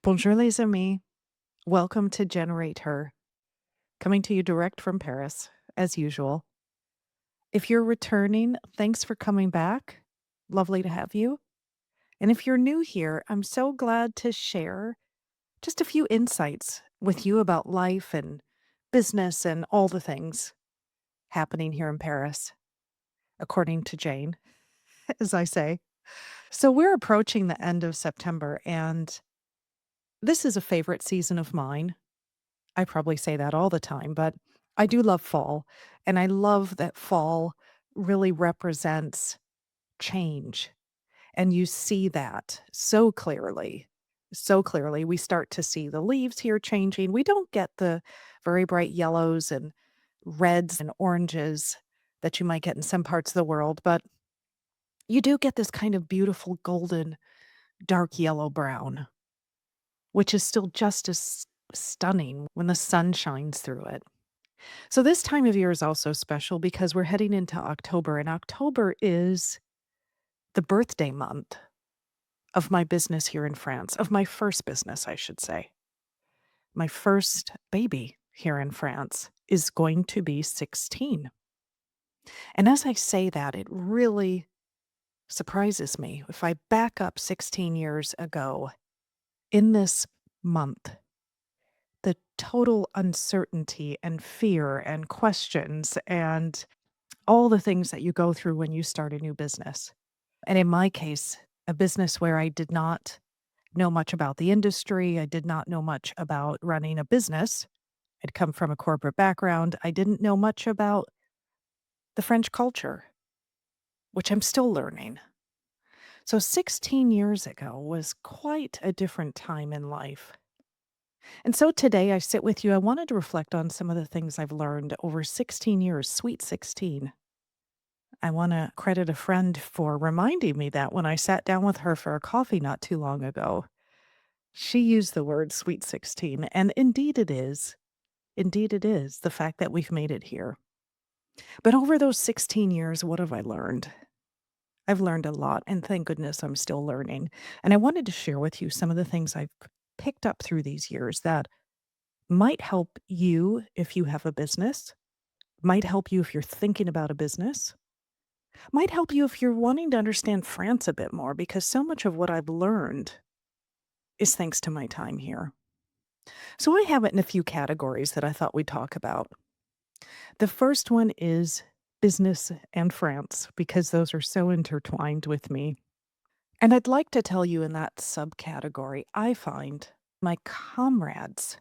Bonjour les amis. Welcome to GenerateHER, coming to you direct from Paris, as usual. If you're returning, thanks for coming back. Lovely to have you. And if you're new here, I'm so glad to share just a few insights with you about life and business and all the things happening here in Paris, according to Jane, as I say. So we're approaching the end of September, and this is a favorite season of mine. I probably say that all the time, but I do love fall. And I love that fall really represents change. And you see that so clearly. So clearly. We start to see the leaves here changing. We don't get the very bright yellows and reds and oranges that you might get in some parts of the world, but you do get this kind of beautiful golden, dark yellow brown, which is still just as stunning when the sun shines through it. So this time of year is also special because we're heading into October, and October is the birthday month of my business here in France, of my first business, I should say. My first baby here in France is going to be 16. And as I say that, it really surprises me. If I back up 16 years ago, in this month, the total uncertainty and fear and questions and all the things that you go through when you start a new business. And in my case, a business where I did not know much about the industry, I did not know much about running a business. I'd come from a corporate background. I didn't know much about the French culture, which I'm still learning. So 16 years ago was quite a different time in life. And so today I sit with you. I wanted to reflect on some of the things I've learned over 16 years, sweet 16. I want to credit a friend for reminding me that when I sat down with her for a coffee not too long ago. She used the word sweet 16, and indeed it is. Indeed it is, the fact that we've made it here. But over those 16 years, what have I learned? I've learned a lot, and thank goodness I'm still learning. And I wanted to share with you some of the things I've picked up through these years that might help you if you have a business, might help you if you're thinking about a business, might help you if you're wanting to understand France a bit more, because so much of what I've learned is thanks to my time here. So I have it in a few categories that I thought we'd talk about. The first one is business and France, because those are so intertwined with me. And I'd like to tell you in that subcategory, I find my comrades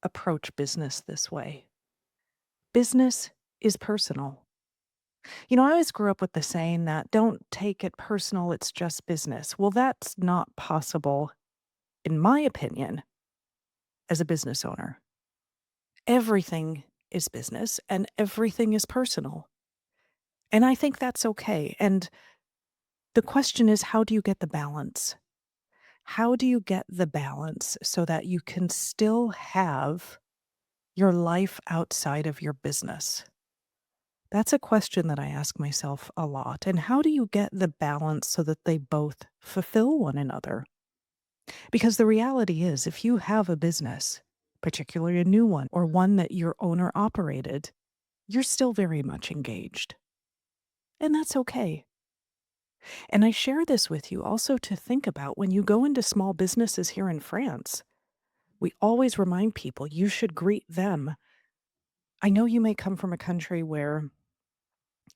approach business this way. Business is personal. I always grew up with the saying that don't take it personal, it's just business. Well, that's not possible, in my opinion, as a business owner. Everything is business and everything is personal. And I think that's okay. And the question is, how do you get the balance? How do you get the balance so that you can still have your life outside of your business? That's a question that I ask myself a lot. And how do you get the balance so that they both fulfill one another? Because the reality is, if you have a business, particularly a new one or one that your owner operated, you're still very much engaged. And that's okay. And I share this with you also to think about when you go into small businesses here in France. We always remind people you should greet them. I know you may come from a country where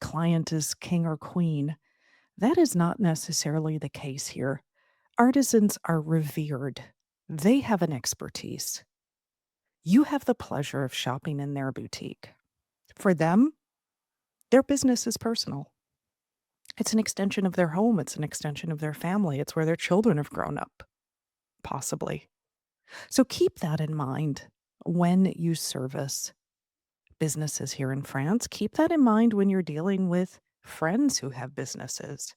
client is king or queen. That is not necessarily the case here. Artisans are revered. They have an expertise. You have the pleasure of shopping in their boutique. For them, their business is personal. It's an extension of their home. It's an extension of their family. It's where their children have grown up, possibly. So keep that in mind when you service businesses here in France. Keep that in mind when you're dealing with friends who have businesses.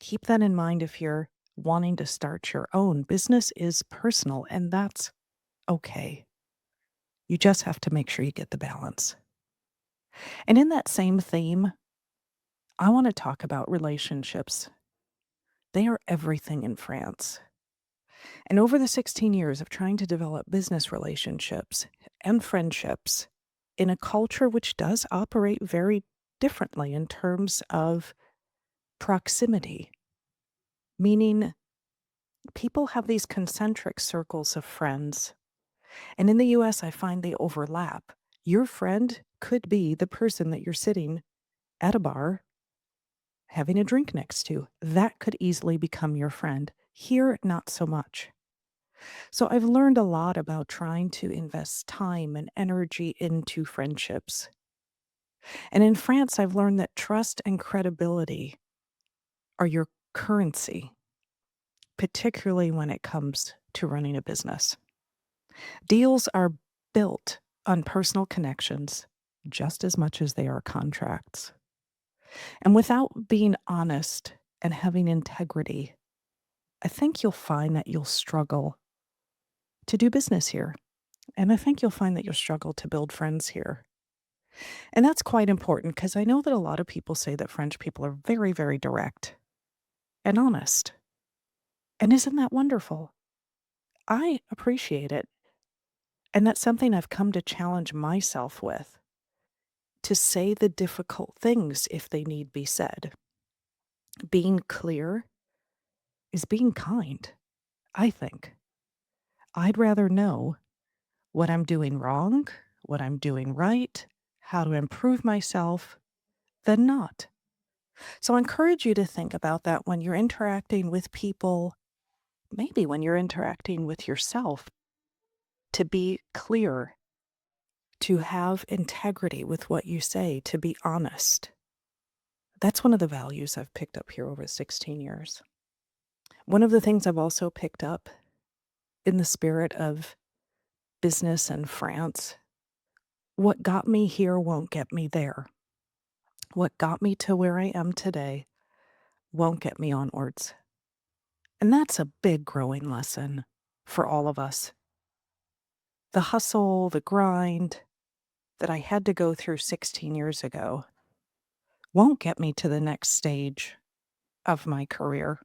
Keep that in mind if you're wanting to start your own. Business is personal, and that's okay. You just have to make sure you get the balance. And in that same theme, I want to talk about relationships. They are everything in France. And over the 16 years of trying to develop business relationships and friendships in a culture which does operate very differently in terms of proximity, meaning people have these concentric circles of friends. And in the US, I find they overlap. Your friend could be the person that you're sitting at a bar having a drink next to. That could easily become your friend. Here, not so much. So I've learned a lot about trying to invest time and energy into friendships. And in France, I've learned that trust and credibility are your currency, particularly when it comes to running a business. Deals are built on personal connections just as much as they are contracts. And without being honest and having integrity, I think you'll find that you'll struggle to do business here. And I think you'll find that you'll struggle to build friends here. And that's quite important because I know that a lot of people say that French people are very, very direct and honest. And isn't that wonderful? I appreciate it. And that's something I've come to challenge myself with, to say the difficult things if they need be said. Being clear is being kind, I think. I'd rather know what I'm doing wrong, what I'm doing right, how to improve myself than not. So I encourage you to think about that when you're interacting with people, maybe when you're interacting with yourself, to be clear, to have integrity with what you say, to be honest. That's one of the values I've picked up here over 16 years. One of the things I've also picked up in the spirit of business in France, what got me here won't get me there. What got me to where I am today won't get me onwards. And that's a big growing lesson for all of us. The hustle, the grind that I had to go through 16 years ago won't get me to the next stage of my career.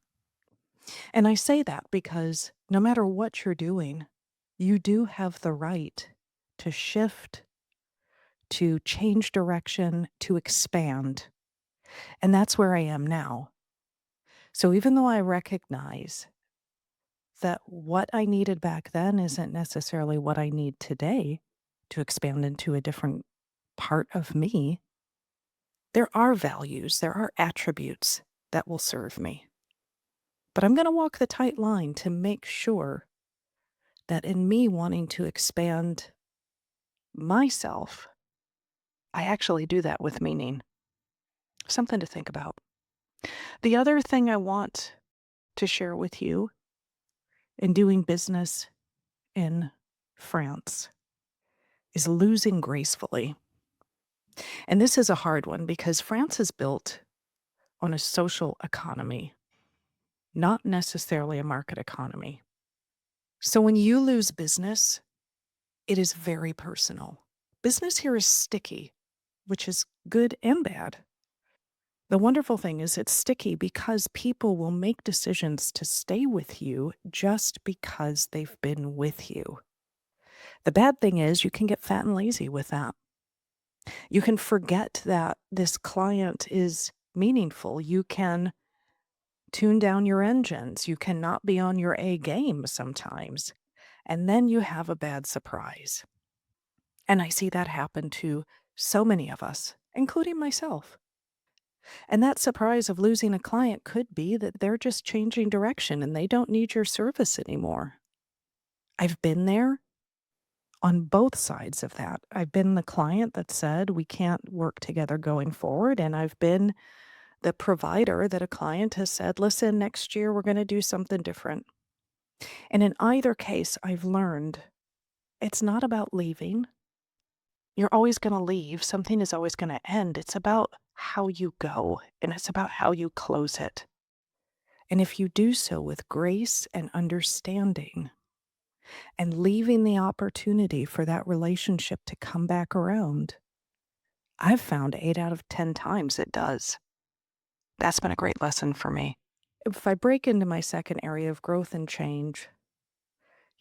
And I say that because no matter what you're doing, you do have the right to shift, to change direction, to expand. And that's where I am now. So even though I recognize that what I needed back then isn't necessarily what I need today to expand into a different part of me, there are values, there are attributes that will serve me. But I'm going to walk the tight line to make sure that in me wanting to expand myself, I actually do that with meaning. Something to think about. The other thing I want to share with you in doing business in France is losing gracefully. And this is a hard one because France is built on a social economy, not necessarily a market economy. So when you lose business, it is very personal. Business here is sticky, which is good and bad. The wonderful thing is it's sticky because people will make decisions to stay with you just because they've been with you. The bad thing is you can get fat and lazy with that. You can forget that this client is meaningful. You can tune down your engines. You cannot be on your A game sometimes. And then you have a bad surprise. And I see that happen to so many of us, including myself. And that surprise of losing a client could be that they're just changing direction and they don't need your service anymore. I've been there on both sides of that. I've been the client that said we can't work together going forward. And I've been the provider that a client has said, listen, next year we're going to do something different. And in either case, I've learned it's not about leaving. You're always going to leave. Something is always going to end. It's about how you go, and it's about how you close it. And if you do so with grace and understanding and leaving the opportunity for that relationship to come back around, I've found 8 out of 10 times it does. That's been a great lesson for me. If I break into my second area of growth and change,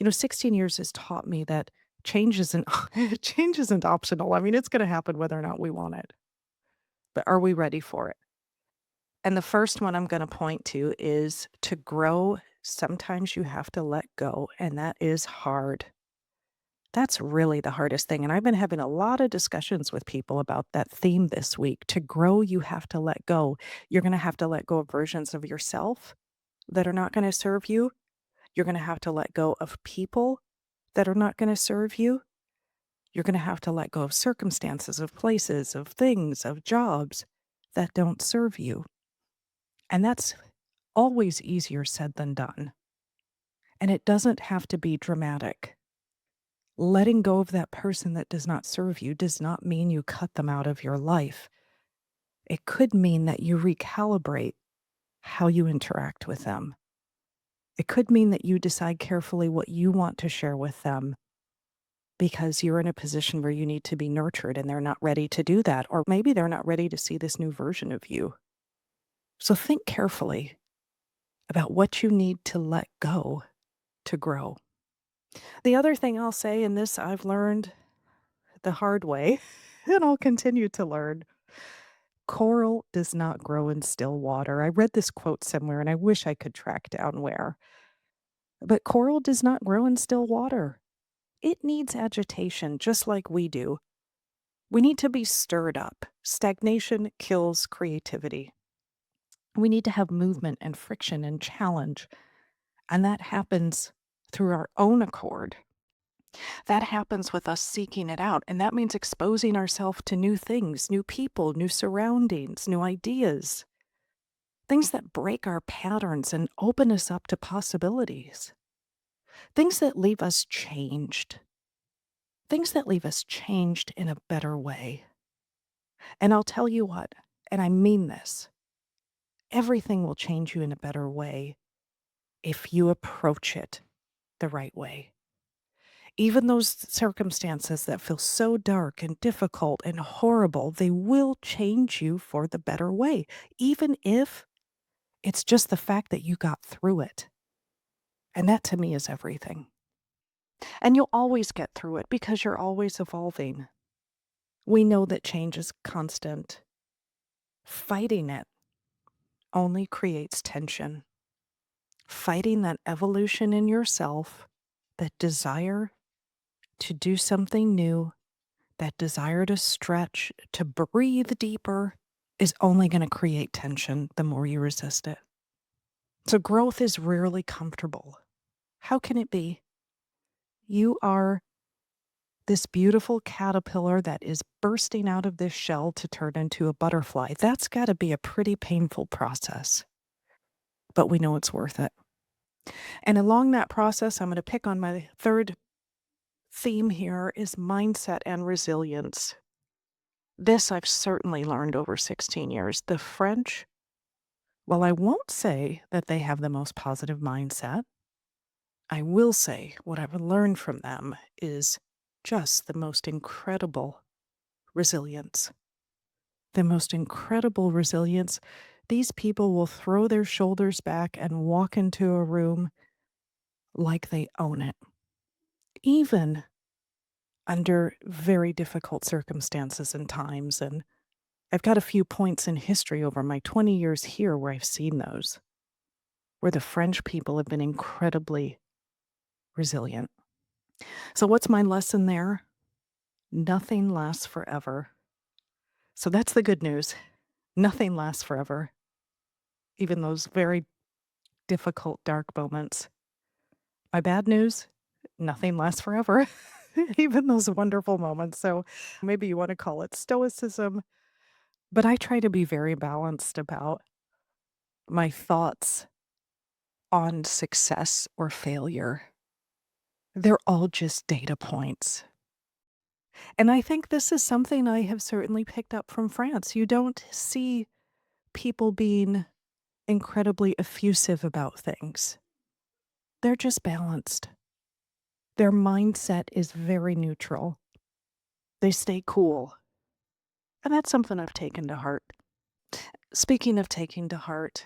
16 years has taught me that change isn't change isn't optional. I mean, it's gonna happen whether or not we want it, but are we ready for it? And the first one I'm gonna point to is to grow, sometimes you have to let go, and that is hard. That's really the hardest thing, and I've been having a lot of discussions with people about that theme this week. To grow, you have to let go. You're gonna have to let go of versions of yourself that are not gonna serve you. You're gonna have to let go of people that are not gonna serve you. You're gonna have to let go of circumstances, of places, of things, of jobs that don't serve you. And that's always easier said than done. And it doesn't have to be dramatic. Letting go of that person that does not serve you does not mean you cut them out of your life. It could mean that you recalibrate how you interact with them. It could mean that you decide carefully what you want to share with them because you're in a position where you need to be nurtured and they're not ready to do that. Or maybe they're not ready to see this new version of you. So think carefully about what you need to let go to grow. The other thing I'll say, and this I've learned the hard way, and I'll continue to learn, coral does not grow in still water. I read this quote somewhere and I wish I could track down where. But coral does not grow in still water. It needs agitation just like we do. We need to be stirred up. Stagnation kills creativity. We need to have movement and friction and challenge. And that happens through our own accord. That happens with us seeking it out. And that means exposing ourselves to new things, new people, new surroundings, new ideas, things that break our patterns and open us up to possibilities, things that leave us changed, things that leave us changed in a better way. And I'll tell you what, and I mean this, everything will change you in a better way if you approach it the right way. Even those circumstances that feel so dark and difficult and horrible, they will change you for the better way, even if it's just the fact that you got through it. And that to me is everything. And you'll always get through it because you're always evolving. We know that change is constant. Fighting it only creates tension. Fighting that evolution in yourself, that desire to do something new, that desire to stretch, to breathe deeper, is only going to create tension the more you resist it. So growth is rarely comfortable. How can it be? You are this beautiful caterpillar that is bursting out of this shell to turn into a butterfly. That's got to be a pretty painful process, but we know it's worth it. And along that process, I'm going to pick on my third theme here is mindset and resilience. This I've certainly learned over 16 years. The French, well, I won't say that they have the most positive mindset. I will say what I've learned from them is just the most incredible resilience. The most incredible resilience. These people will throw their shoulders back and walk into a room like they own it, even under very difficult circumstances and times. And I've got a few points in history over my 20 years here where I've seen those, where the French people have been incredibly resilient. So, what's my lesson there? Nothing lasts forever. So, that's the good news. Nothing lasts forever, even those very difficult, dark moments. My bad news, nothing lasts forever, even those wonderful moments. So maybe you want to call it stoicism, but I try to be very balanced about my thoughts on success or failure. They're all just data points. And I think this is something I have certainly picked up from France. You don't see people being incredibly effusive about things. They're just balanced. Their mindset is very neutral. They stay cool. And that's something I've taken to heart. Speaking of taking to heart,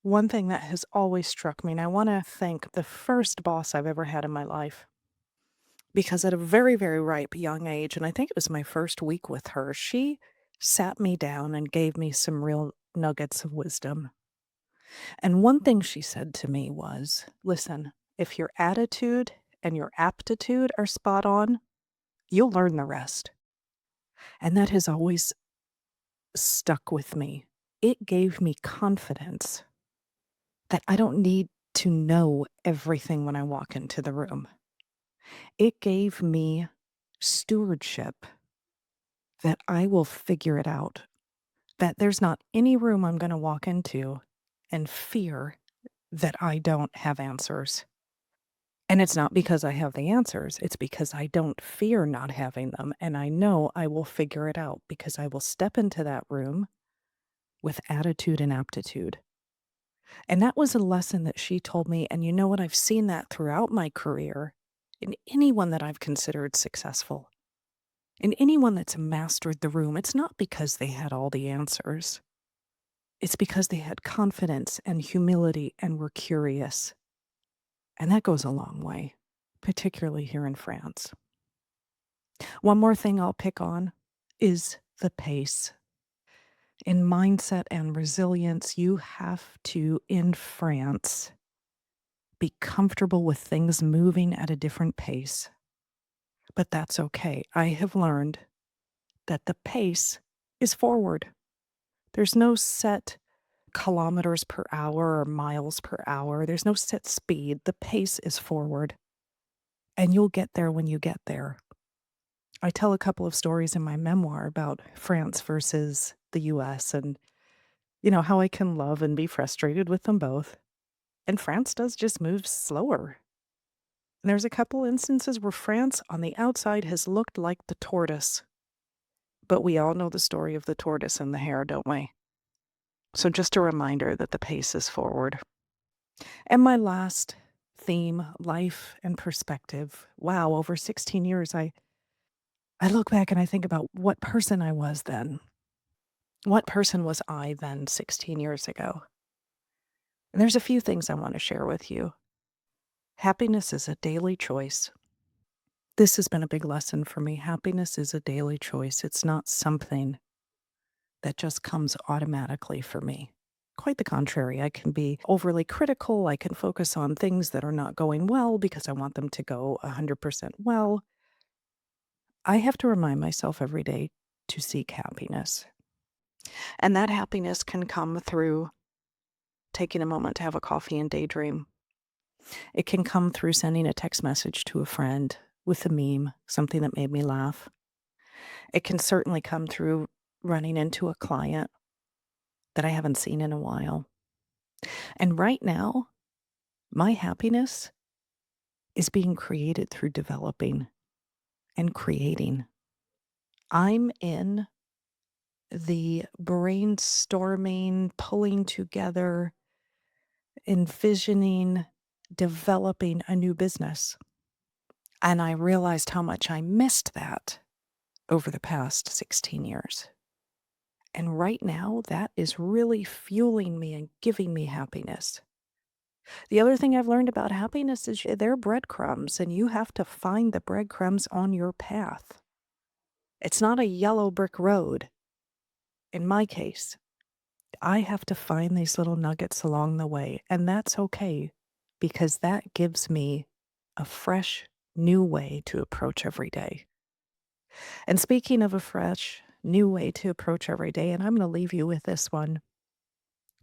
one thing that has always struck me, and I want to thank the first boss I've ever had in my life, because at a very, very ripe young age, and I think it was my first week with her, she sat me down and gave me some real nuggets of wisdom. And one thing she said to me was, listen, if your attitude and your aptitude are spot on, you'll learn the rest. And that has always stuck with me. It gave me confidence that I don't need to know everything when I walk into the room. It gave me stewardship that I will figure it out, that there's not any room I'm going to walk into and fear that I don't have answers. And it's not because I have the answers, it's because I don't fear not having them, and I know I will figure it out because I will step into that room with attitude and aptitude. And that was a lesson that she told me, and you know what? I've seen that throughout my career in anyone that I've considered successful. In anyone that's mastered the room, it's not because they had all the answers. It's because they had confidence and humility and were curious. And that goes a long way, particularly here in France. One more thing I'll pick on is the pace. In mindset and resilience, you have to, in France, be comfortable with things moving at a different pace. But that's okay. I have learned that the pace is forward. There's no set kilometers per hour or miles per hour. There's no set speed. The pace is forward. And you'll get there when you get there. I tell a couple of stories in my memoir about France versus the US and, how I can love and be frustrated with them both. And France does just move slower. And there's a couple instances where France on the outside has looked like the tortoise. But we all know the story of the tortoise and the hare, don't we? So just a reminder that the pace is forward. And my last theme, life and perspective. Wow, over 16 years, I look back and I think about what person I was then. What person was I then 16 years ago? And there's a few things I want to share with you. Happiness is a daily choice. This has been a big lesson for me. Happiness is a daily choice. It's not something that just comes automatically for me. Quite the contrary. I can be overly critical. I can focus on things that are not going well because I want them to go 100% well. I have to remind myself every day to seek happiness. And that happiness can come through taking a moment to have a coffee and daydream. It can come through sending a text message to a friend with a meme, something that made me laugh. It can certainly come through running into a client that I haven't seen in a while. And right now, my happiness is being created through developing and creating. I'm in the brainstorming, pulling together, envisioning, developing a new business. And I realized how much I missed that over the past 16 years. And right now, that is really fueling me and giving me happiness. The other thing I've learned about happiness is they're breadcrumbs, and you have to find the breadcrumbs on your path. It's not a yellow brick road. In my case, I have to find these little nuggets along the way, and that's okay because that gives me a fresh, new way to approach every day. And speaking of a fresh, new way to approach every day, and I'm going to leave you with this one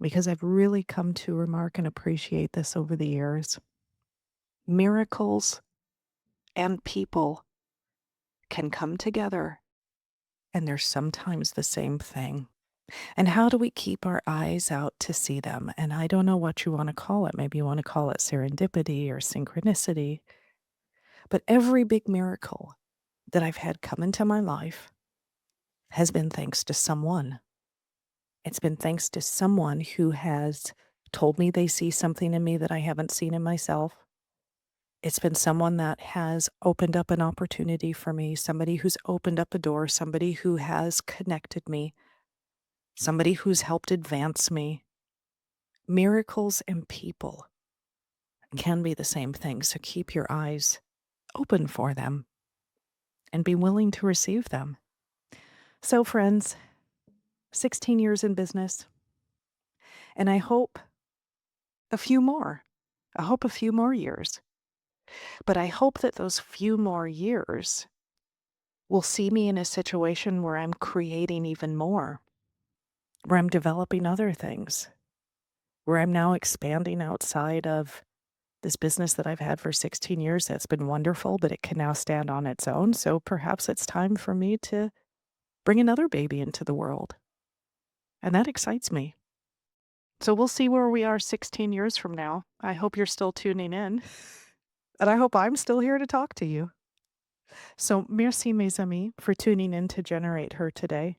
because I've really come to remark and appreciate this over the years. Miracles and people can come together, and they're sometimes the same thing. And how do we keep our eyes out to see them? And I don't know what you want to call it. Maybe you want to call it serendipity or synchronicity. But every big miracle that I've had come into my life has been thanks to someone. It's been thanks to someone who has told me they see something in me that I haven't seen in myself. It's been someone that has opened up an opportunity for me, somebody who's opened up a door, somebody who has connected me, somebody who's helped advance me. Miracles and people can be the same thing, so keep your eyes open for them and be willing to receive them. So, friends, 16 years in business, and I hope a few more. I hope a few more years. But I hope that those few more years will see me in a situation where I'm creating even more, where I'm developing other things, where I'm now expanding outside of this business that I've had for 16 years. That's been wonderful, but it can now stand on its own. So perhaps it's time for me to bring another baby into the world. And that excites me. So we'll see where we are 16 years from now. I hope you're still tuning in. And I hope I'm still here to talk to you. So merci, mes amis, for tuning in to Generate Her today.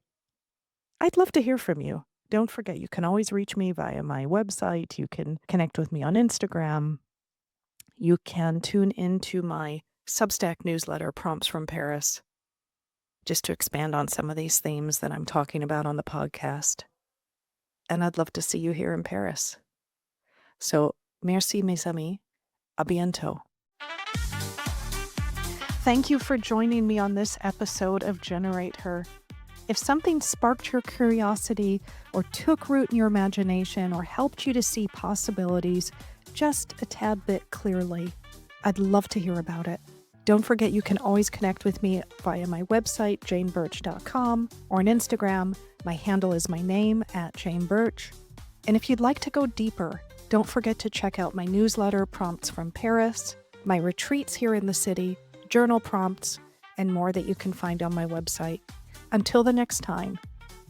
I'd love to hear from you. Don't forget, you can always reach me via my website. You can connect with me on Instagram. You can tune into my Substack newsletter, Prompts from Paris, just to expand on some of these themes that I'm talking about on the podcast. And I'd love to see you here in Paris. So, merci, mes amis. À bientôt. Thank you for joining me on this episode of Generate Her. If something sparked your curiosity or took root in your imagination or helped you to see possibilities just a tad bit clearly, I'd love to hear about it. Don't forget you can always connect with me via my website, janebertch.com, or on Instagram. My handle is my name, @Jane Bertch. And if you'd like to go deeper, don't forget to check out my newsletter, Prompts from Paris, my retreats here in the city, journal prompts, and more that you can find on my website. Until the next time,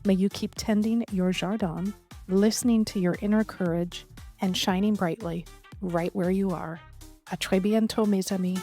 may you keep tending your jardin, listening to your inner courage, and shining brightly right where you are. À très bientôt, mes amis.